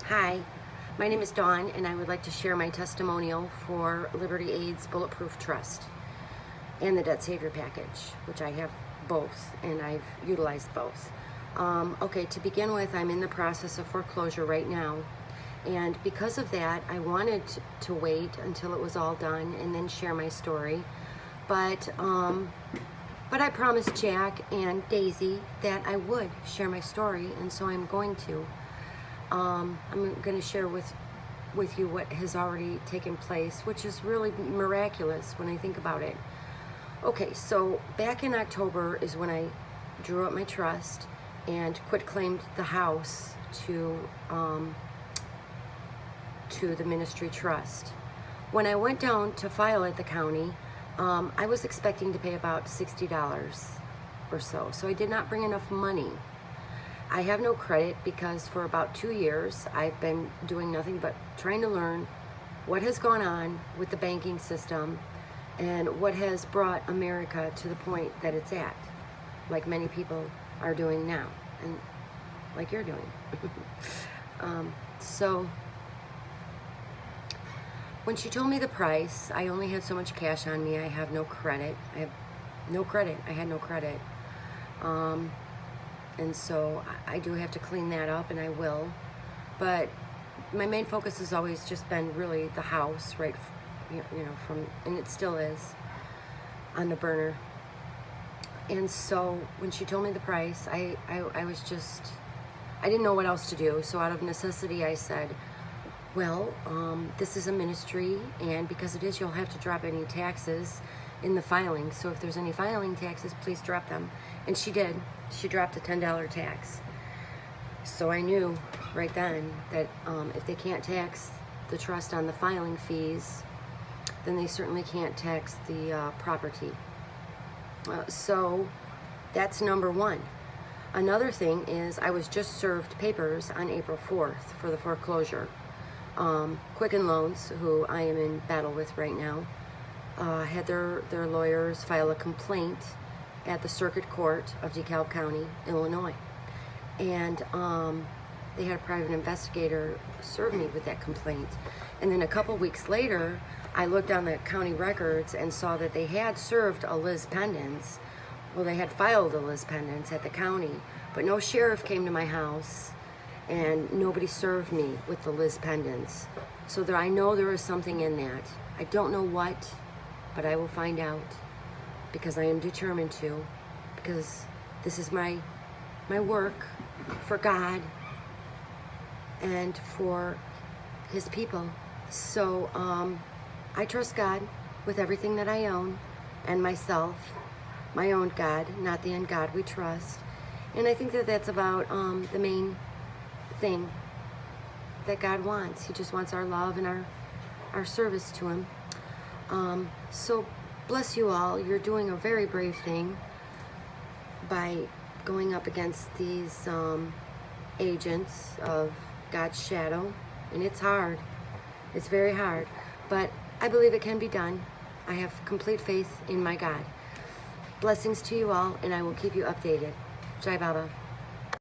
Hi, my name is Dawn, and I would like to share my testimonial for Liberty Aid's Bulletproof Trust and the Debt Savior Package, which I have both, and I've utilized both. Okay, to begin with, I'm in the process of foreclosure right now, and because of that, I wanted to wait until it was all done and then share my story. But I promised Jack and Daisy that I would share my story, and so I'm going to. I'm going to share with you what has already taken place, which is really miraculous when I think about it. Okay, so back in October is when I drew up my trust and quit-claimed the house to the ministry trust. When I went down to file at the county, I was expecting to pay about $60 or so I did not bring enough money. I have no credit because for about 2 years I've been doing nothing but trying to learn what has gone on with the banking system and what has brought America to the point that it's at, like many people are doing now, and like you're doing. So when she told me the price, I only had so much cash on me. I have no credit. I had no credit. And so I do have to clean that up, and I will. But my main focus has always just been really the house, right? And it still is on the burner. And so when she told me the price, I was just, I didn't know what else to do. So out of necessity, I said, well, this is a ministry, and because it is, you'll have to drop any taxes in the filing. So if there's any filing taxes, please drop them. And she did. She dropped a $10 tax. So I knew right then that if they can't tax the trust on the filing fees, then they certainly can't tax the property. So that's number one. Another thing is I was just served papers on April 4th for the foreclosure. Quicken Loans, who I am in battle with right now, had their lawyers file a complaint at the Circuit Court of DeKalb County, Illinois. And they had a private investigator serve me with that complaint. And then a couple weeks later, I looked on the county records and saw that they had served a lis pendens. Well, they had filed a lis pendens at the county, but no sheriff came to my house, and nobody served me with the lis pendens. So I know there is something in that. I don't know what, but I will find out, because I am determined to, because this is my work for God and for His people. So I trust God with everything that I own, and myself, my own God, not the God we trust. And I think that that's about the main thing that God wants. He just wants our love and our service to Him. So bless you all. You're doing a very brave thing by going up against these agents of God's shadow. And it's hard. It's very hard. But I believe it can be done. I have complete faith in my God. Blessings to you all, and I will keep you updated. Jai Baba.